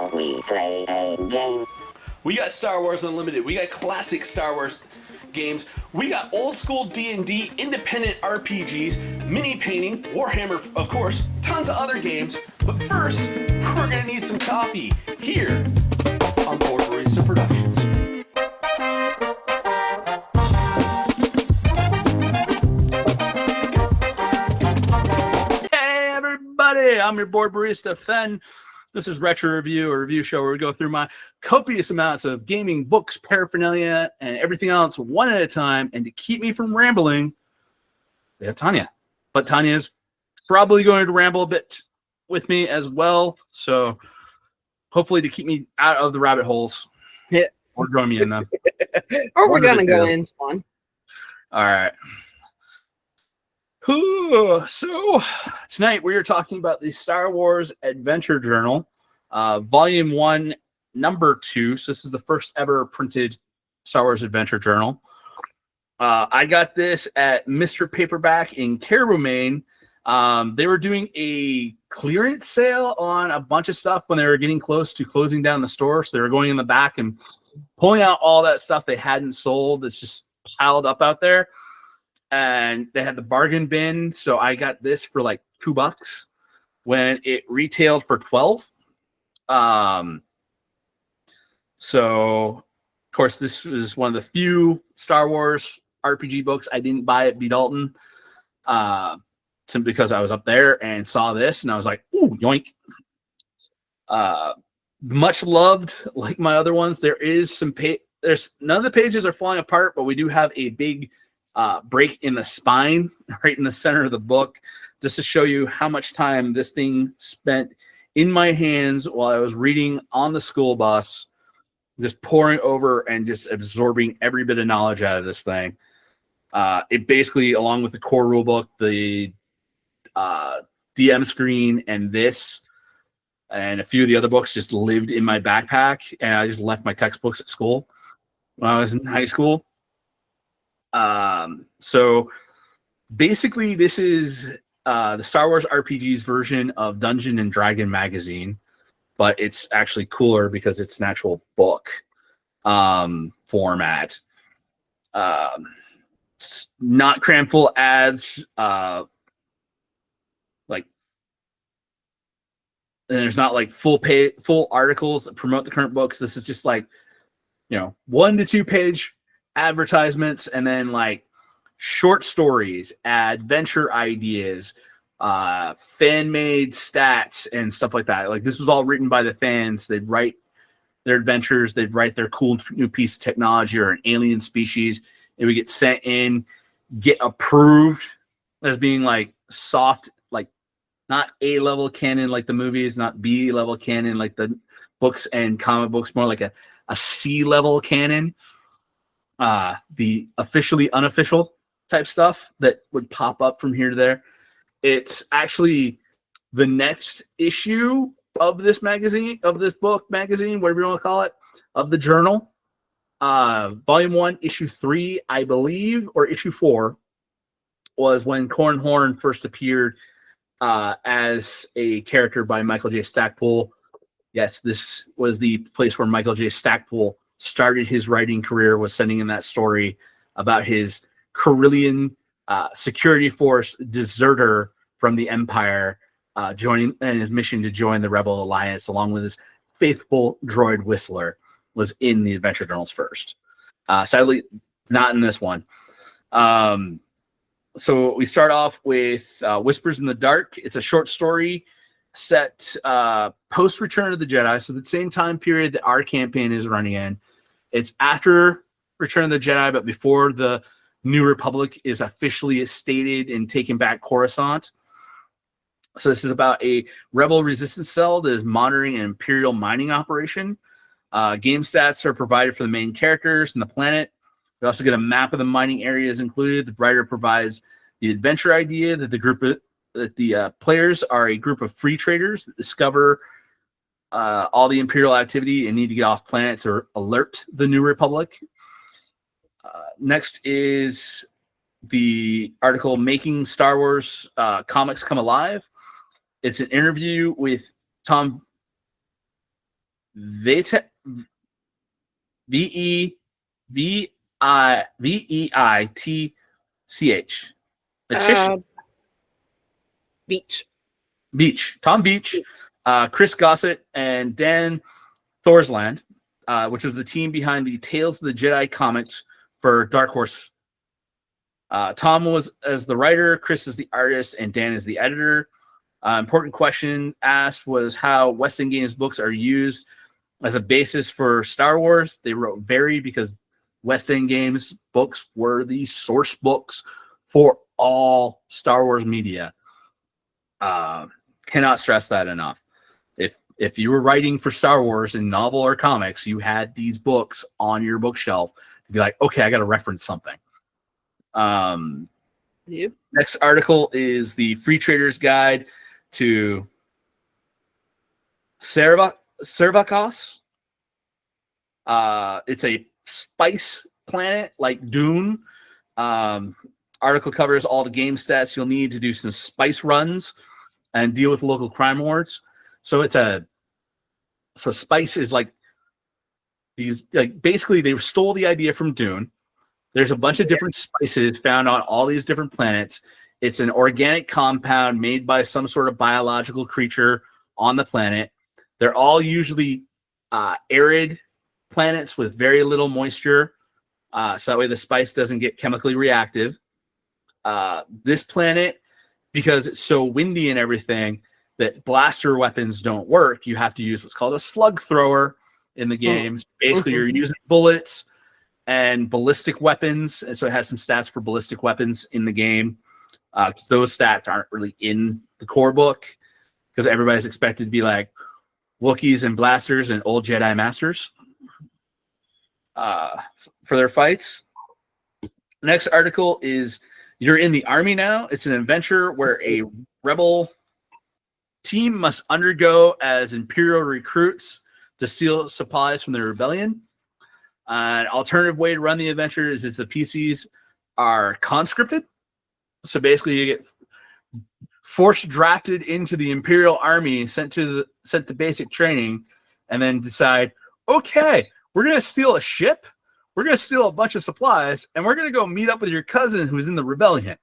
Now we play a game. We got Star Wars Unlimited. We got classic Star Wars games. We got old school D&D, independent RPGs, mini painting, Warhammer, of course, tons of other games. But first, we're gonna need some coffee here on Board Barista Productions. Hey everybody, I'm your Board Barista Fen. This is Retro Review, a review show where we go through my copious amounts of gaming, books, paraphernalia, and everything else one at a time. And to keep me from rambling, we have Tanya. But Tanya is probably going to ramble a bit with me as well. So hopefully to keep me out of the rabbit holes. Yeah. Or join me in them. Or we're going to go into one. All right. So tonight we are talking about the Star Wars Adventure Journal, Volume 1, Number 2. So this is the first ever printed Star Wars Adventure Journal. I got this at Mr. Paperback in Caribou, Maine. They were doing a clearance sale on a bunch of stuff when they were getting close to closing down the store. So they were going in the back and pulling out all that stuff they hadn't sold that's just piled up out there. And they had the bargain bin, so I got this for like $2 when it retailed for $12. So of course this was one of the few Star Wars RPG books I didn't buy at B. Dalton, simply because I was up there and saw this and I was like, ooh, yoink. Much loved, like my other ones. There is some there's none of the pages are falling apart, but we do have a big break in the spine right in the center of the book, just to show you how much time this thing spent in my hands while I was reading on the school bus, just pouring over and just absorbing every bit of knowledge out of this thing. It basically, along with the core rule book, the DM screen, and this and a few of the other books just lived in my backpack, and I just left my textbooks at school when I was in high school. So basically this is the Star Wars RPG's version of Dungeon and Dragon magazine, but it's actually cooler because it's an actual book format. It's not crammed full ads, like, and there's not like full articles that promote the current books. This is just like, 1 to 2 page advertisements, and then like short stories, adventure ideas, fan-made stats and stuff like that. Like, this was all written by the fans. They'd write their adventures, they'd write their cool new piece of technology or an alien species. It would get sent in, get approved as being like soft, like not A-level canon like the movies, not B-level canon like the books and comic books, more like a C-level canon. The officially unofficial type stuff that would pop up from here to there. It's actually the next issue of this magazine, of this book magazine, whatever you want to call it, of the journal. Volume 1, issue 3, I believe, or issue 4 was when Corran Horn first appeared as a character by Michael J. Stackpole. Yes, this was the place where Michael J. Stackpole started his writing career, was sending in that story about his Corellian security force deserter from the Empire, joining, and his mission to join the Rebel Alliance, along with his faithful droid Whistler, was in the Adventure Journals first. Sadly, not in this one. So we start off with Whispers in the Dark. It's a short story set post Return of the Jedi, so the same time period that our campaign is running in. It's after Return of the Jedi, but before the New Republic is officially stated and taken back Coruscant. So this is about a rebel resistance cell that is monitoring an Imperial mining operation. Game stats are provided for the main characters and the planet. We also get a map of the mining areas included. The writer provides the adventure idea that the players are a group of free traders that discover all the Imperial activity and need to get off planet to alert the New Republic. Next is the article Making Star Wars Comics Come Alive. It's an interview with Tom Veitch. Beach. Beach. Tom Beach, Chris Gossett, and Dan Thorsland, which was the team behind the Tales of the Jedi comics for Dark Horse. Tom was as the writer, Chris is the artist, and Dan is the editor. Important question asked was how West End Games books are used as a basis for Star Wars. They wrote very because West End Games books were the source books for all Star Wars media. Cannot stress that enough. If you were writing for Star Wars in novel or comics, you had these books on your bookshelf to be like, okay, I got to reference something. Yep. Next article is the Free Trader's Guide to Servacos. It's a spice planet like Dune. Article covers all the game stats you'll need to do some spice runs and deal with local crime lords. So spice is like these, like basically they stole the idea from Dune. There's a bunch of different spices found on all these different planets. It's an organic compound made by some sort of biological creature on the planet. They're all usually arid planets with very little moisture. So that way the spice doesn't get chemically reactive. This planet, because it's so windy and everything, that blaster weapons don't work. You have to use what's called a slug thrower in the games. Basically, you're using bullets and ballistic weapons, and so it has some stats for ballistic weapons in the game. Because those stats aren't really in the core book, because everybody's expected to be like Wookiees and blasters and old Jedi masters for their fights. Next article is you're in the army now. It's an adventure where a rebel team must undergo as Imperial recruits to steal supplies from the rebellion. An alternative way to run the adventure is the PCs are conscripted. So basically you get force drafted into the Imperial army, sent to basic training, and then decide, okay, we're going to steal a ship, we're going to steal a bunch of supplies, and we're going to go meet up with your cousin who's in the rebellion.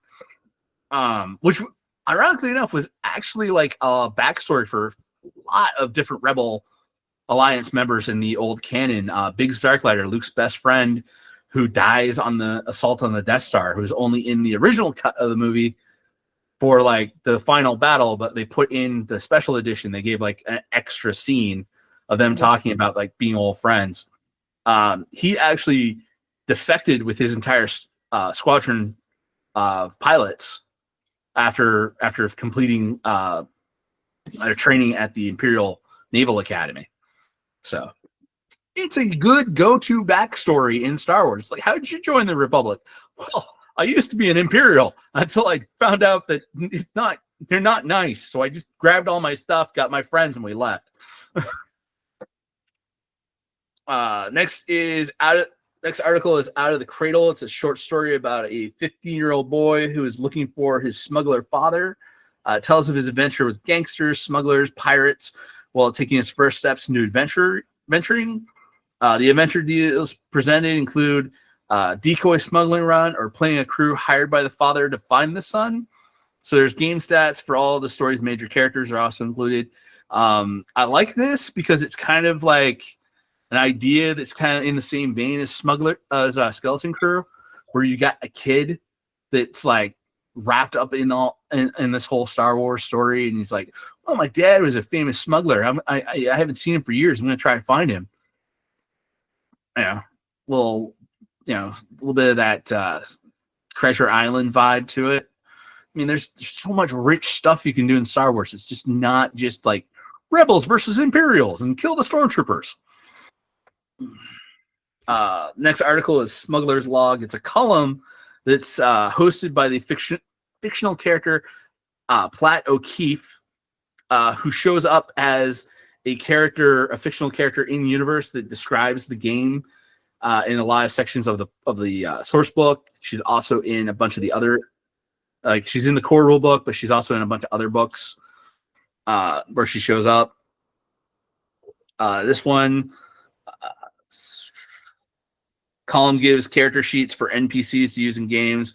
Which ironically enough was actually like a backstory for a lot of different Rebel Alliance members in the old canon. Biggs Darklighter, Luke's best friend, who dies on the assault on the Death Star, who's only in the original cut of the movie for like the final battle, but they put in the special edition, they gave like an extra scene of them talking about like being old friends. He actually defected with his entire squadron of pilots after completing their training at the Imperial Naval Academy. So it's a good go-to backstory in Star Wars. Like, how did you join the Republic? Well, I used to be an Imperial until I found out that they're not nice. So I just grabbed all my stuff, got my friends, and we left. Next article is Out of the Cradle. It's a short story about a 15-year-old boy who is looking for his smuggler father. Tells of his adventure with gangsters, smugglers, pirates, while taking his first steps into venturing. The adventure deals presented include decoy smuggling run or playing a crew hired by the father to find the son. So there's game stats for all the story's major characters are also included. I like this because it's kind of like an idea that's kind of in the same vein as Skeleton Crew, where you got a kid that's like wrapped up in this whole Star Wars story, and he's like, "Oh, my dad was a famous smuggler. I haven't seen him for years. I'm going to try to find him." Yeah, a little bit of that Treasure Island vibe to it. I mean, there's so much rich stuff you can do in Star Wars. It's just not just like rebels versus Imperials and kill the stormtroopers. Next article is Smuggler's Log. It's a column that's hosted by the fictional character Platt O'Keefe, who shows up as a fictional character in the universe that describes the game in a lot of sections of the source book. She's also in a bunch of the other, like she's in the core rule book, but she's also in a bunch of other books where she shows up. This one column gives character sheets for NPCs to use in games.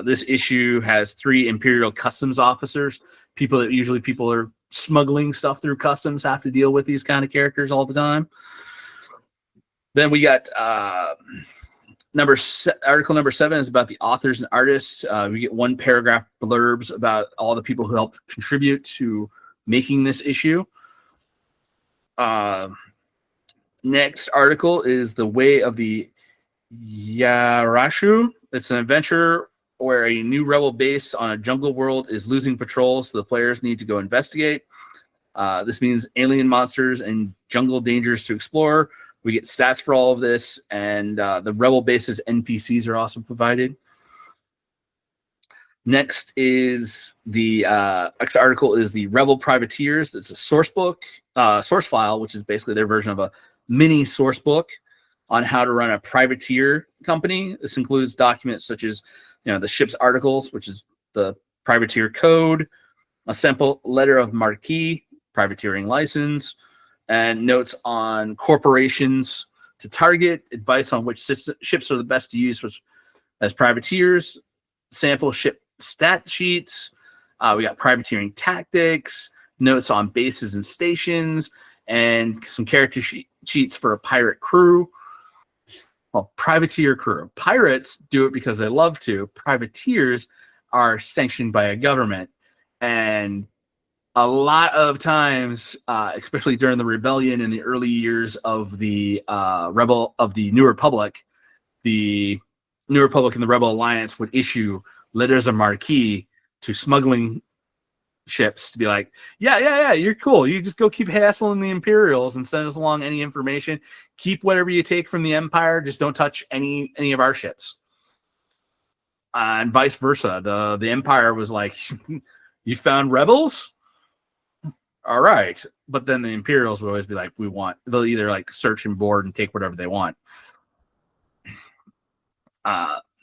This issue has 3 Imperial customs officers. People are smuggling stuff through customs have to deal with these kind of characters all the time. Then we got article number 7 is about the authors and artists. We get 1 paragraph blurbs about all the people who helped contribute to making this issue. Next article is The Way of the Yarashu. It's an adventure where a new rebel base on a jungle world is losing patrols, so the players need to go investigate. This means alien monsters and jungle dangers to explore. We get stats for all of this, and the rebel base's NPCs are also provided. Next is the next article is the Rebel Privateers. It's a source file, which is basically their version of a mini source book on how to run a privateer company. This includes documents such as, the ship's articles, which is the privateer code, a sample letter of marque, privateering license, and notes on corporations to target, advice on which ships are the best to use as privateers, sample ship stat sheets. We got privateering tactics, notes on bases and stations, and some character sheets for a pirate crew. Well, privateer crew. Pirates do it because they love to. Privateers are sanctioned by a government. And a lot of times, especially during the rebellion in the early years of the New Republic, the New Republic and the Rebel Alliance would issue letters of marque to smuggling ships to be like, yeah, you're cool. You just go keep hassling the Imperials and send us along any information. Keep whatever you take from the Empire. Just don't touch any of our ships. And vice versa. The Empire was like, you found rebels? All right. But then the Imperials would always be like, they'll either like search and board and take whatever they want.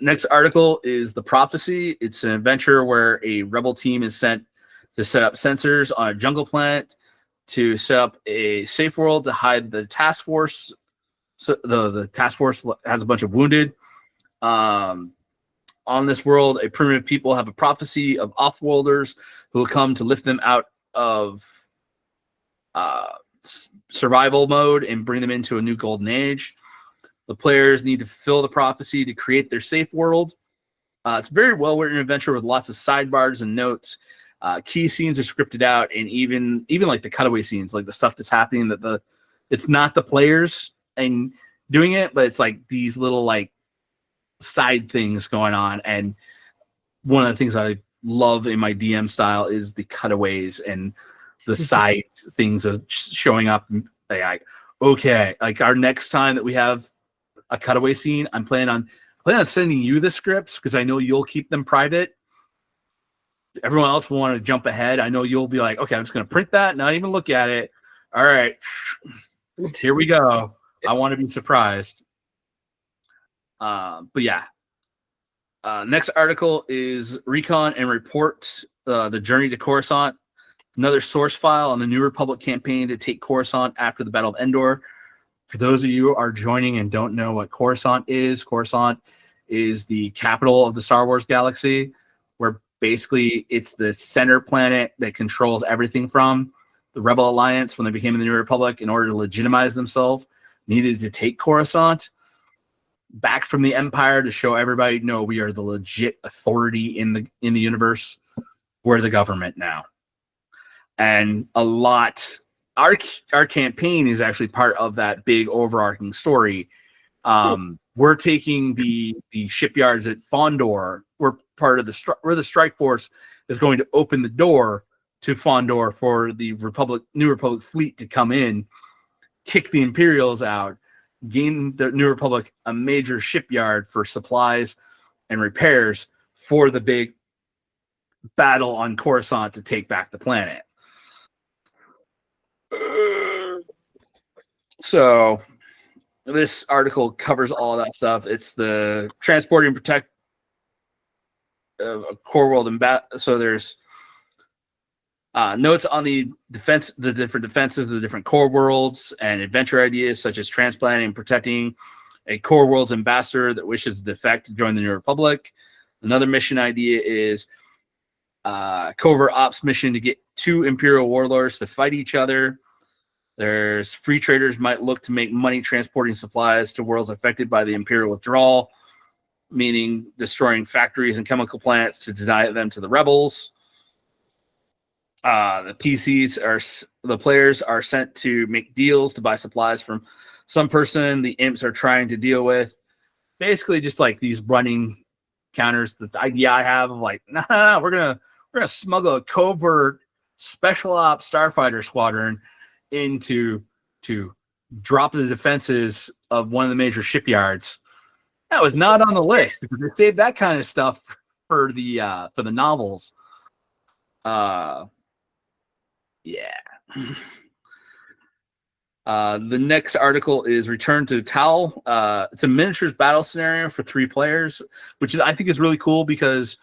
Next article is The Prophecy. It's an adventure where a rebel team is sent to set up sensors on a jungle planet to set up a safe world to hide the task force. So the task force has a bunch of wounded. On this world, a primitive people have a prophecy of off-worlders who will come to lift them out of survival mode and bring them into a new golden age. The players need to fulfill the prophecy to create their safe world. It's a very well-written adventure with lots of sidebars and notes. Key scenes are scripted out, and even like the cutaway scenes, like the stuff that's happening it's not the players and doing it, but it's like these little like side things going on. And one of the things I love in my DM style is the cutaways and the side things of showing up. Like, okay, like our next time that we have a cutaway scene, I'm planning on sending you the scripts because I know you'll keep them private. Everyone else will want to jump ahead. I know you'll be like, okay, I'm just going to print that, not even look at it. All right, here we go. I want to be surprised. But yeah. Next article is Recon and Report, the Journey to Coruscant. Another source file on the New Republic campaign to take Coruscant after the Battle of Endor. For those of you who are joining and don't know what Coruscant is the capital of the Star Wars galaxy, where basically it's the center planet that controls everything from the Rebel Alliance when they became the New Republic in order to legitimize themselves, needed to take Coruscant back from the Empire to show everybody, no, we are the legit authority in the universe. We're the government now. And our campaign is actually part of that big overarching story. We're taking the shipyards at Fondor. We're part of we're the strike force is going to open the door to Fondor for the New Republic fleet to come in, kick the Imperials out, gain the New Republic a major shipyard for supplies and repairs for the big battle on Coruscant to take back the planet. So this article covers all that stuff. It's the transporting and protect core world and so there's Notes on the different defenses of the different core worlds, and adventure ideas such as transplanting and protecting a core world's ambassador that wishes to defect to join the New Republic. Another mission idea is covert ops mission to get 2 Imperial warlords to fight each other. There's free traders might look to make money transporting supplies to worlds affected by the Imperial withdrawal, meaning destroying factories and chemical plants to deny them to the rebels. The players are sent to make deals to buy supplies from some person the imps are trying to deal with. Basically, just like these running counters. The idea I have of like, nah, we're gonna smuggle a covert special ops starfighter squadron into to drop the defenses of one of the major shipyards. That was not on the list because they saved that kind of stuff for the novels. Yeah. The next article is Return to Tal. It's a miniatures battle scenario for 3 players, which I think is really cool because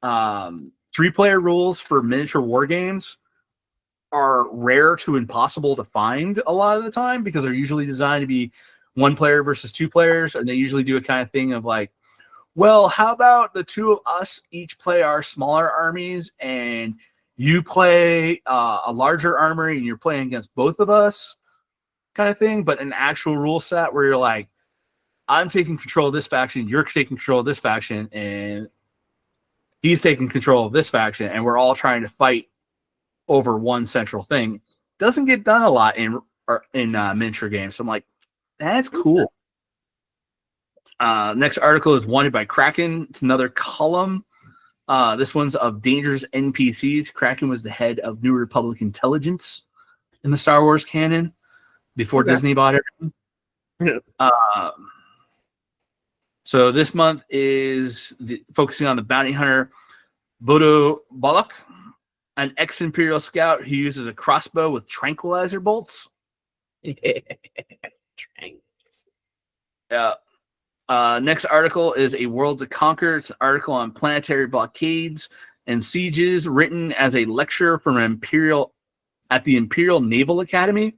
3-player rules for miniature war games are rare to impossible to find a lot of the time because they're usually designed to be 1 player versus 2 players, and they usually do a kind of thing of like, well, how about the 2 of us each play our smaller armies and you play a larger armory and you're playing against both of us kind of thing, but an actual rule set where you're like, I'm taking control of this faction, you're taking control of this faction, and he's taking control of this faction, and we're all trying to fight over one central thing. Doesn't get done a lot in miniature games. So I'm like, that's cool. Next article is Wanted by Kraken. It's another column. This one's of dangerous NPCs. Kraken was the head of New Republic intelligence in the Star Wars canon before Disney bought it. So this month is focusing on the bounty hunter Bodo Balak, an ex-Imperial scout who uses a crossbow with tranquilizer bolts. Yeah. Next article is A World to Conquer. It's an article on planetary blockades and sieges written as a lecture from at the Imperial Naval Academy.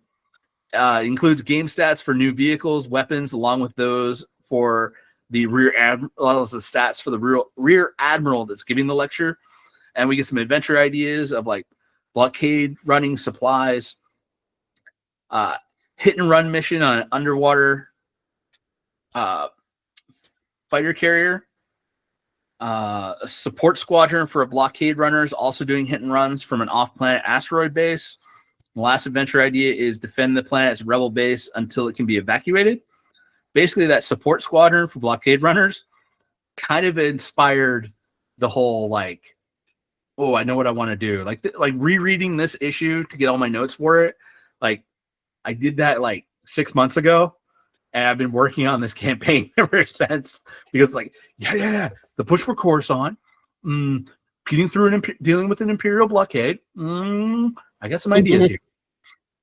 Includes game stats for new vehicles, weapons, along with those for the rear admiral, as well as the stats for the rear admiral that's giving the lecture. And we get some adventure ideas of like blockade running supplies, hit and run mission on an underwater fighter carrier, a support squadron for a blockade runners also doing hit and runs from an off-planet asteroid base. The last adventure idea is defend the planet's rebel base until it can be evacuated. Basically, that support squadron for blockade runners kind of inspired the whole like, oh, I know what I want to do. Like rereading this issue to get all my notes for it. Like I did that like 6 months ago, and I've been working on this campaign ever since because like, yeah, the push for Coruscant, getting through dealing with an Imperial blockade. I got some ideas here.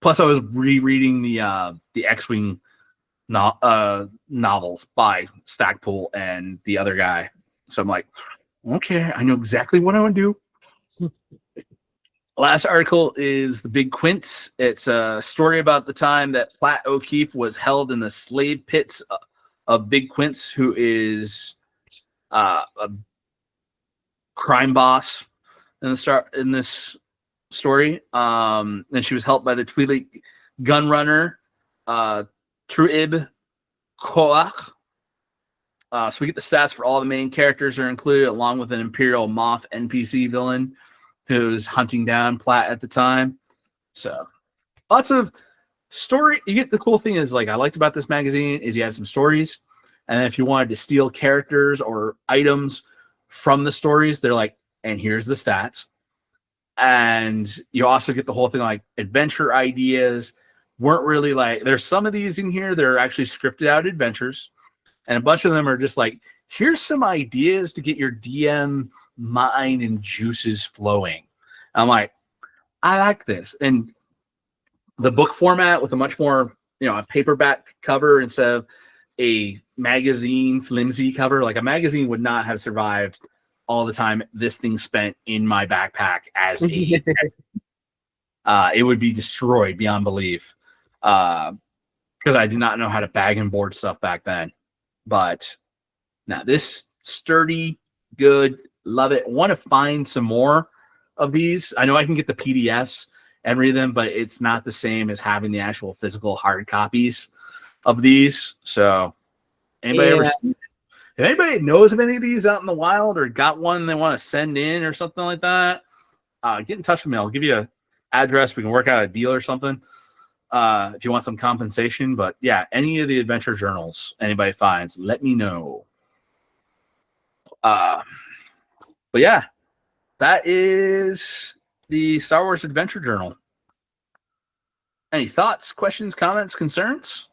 Plus, I was rereading the X-Wing novels by Stackpool and the other guy. So I'm like, okay, I know exactly what I want to do. Last article is The Big Quince. It's a story about the time that Platt O'Keefe was held in the slave pits of Big Quince, who is a crime boss in this story. And she was helped by the Twi'lek gunrunner, Truib Koach. So we get the stats for all the main characters are included, along with an Imperial Moth NPC villain who's hunting down Platt at the time. So lots of story. You get the cool thing is like I liked about this magazine is you have some stories, and if you wanted to steal characters or items from the stories, they're like, and here's the stats. And you also get the whole thing like adventure ideas weren't really like, there's some of these in here that are actually scripted out adventures, and a bunch of them are just like, here's some ideas to get your DM mind and juices flowing. I'm like, I like this. And the book format with a much more, a paperback cover instead of a magazine flimsy cover. Like a magazine would not have survived all the time this thing spent in my backpack as a it would be destroyed beyond belief. Because I did not know how to bag and board stuff back then. But now this sturdy, good, love it. Want to find some more of these. I know I can get the PDFs and read them, but it's not the same as having the actual physical hard copies of these. So anybody ever seen it? If anybody knows of any of these out in the wild or got one they want to send in or something like that, get in touch with me. I'll give you an address. We can work out a deal or something. If you want some compensation, but yeah, any of the adventure journals anybody finds, let me know. But yeah, that is the Star Wars Adventure Journal. Any thoughts, questions, comments, concerns?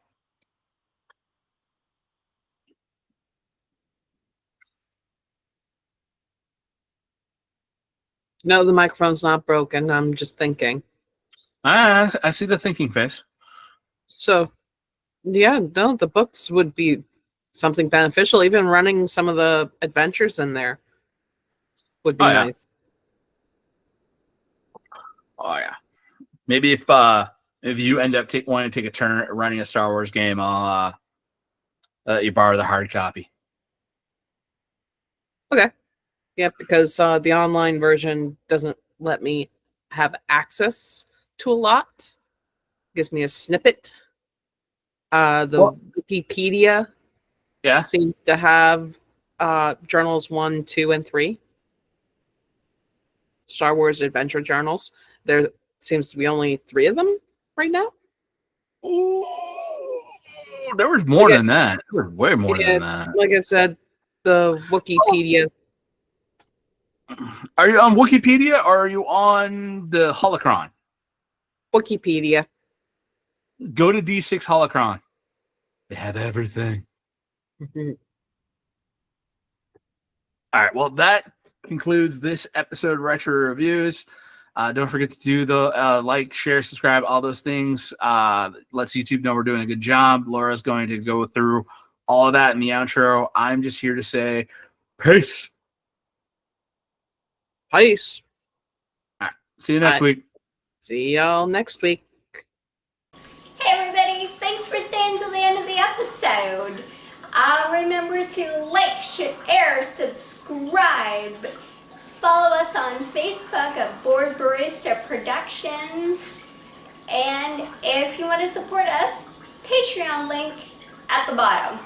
No, the microphone's not broken. I'm just thinking. I see the thinking face. So, yeah, no, the books would be something beneficial. Even running some of the adventures in there would be nice. Oh yeah. Maybe if you end up wanting to take a turn at running a Star Wars game, I'll let you borrow the hard copy. Okay. Yeah, because the online version doesn't let me have access to a lot. Gives me a snippet. Wikipedia seems to have journals 1, 2, and 3. Star Wars Adventure Journals. There seems to be only 3 of them right now. Ooh, there was more than that. There was way more than that. Like I said, the Wikipedia. Are you on Wikipedia or are you on the Holocron? Wikipedia. Go to D6 Holocron. They have everything. All right. Well, that concludes this episode of Retro Reviews. Don't forget to do the like, share, subscribe, all those things. Lets YouTube know we're doing a good job. Laura's going to go through all of that in the outro. I'm just here to say peace. Peace. All right. See you next week. See y'all next week. Hey everybody, thanks for staying till the end of the episode. Remember to like, share, subscribe. Follow us on Facebook at Board Barista Productions. And if you want to support us, Patreon link at the bottom.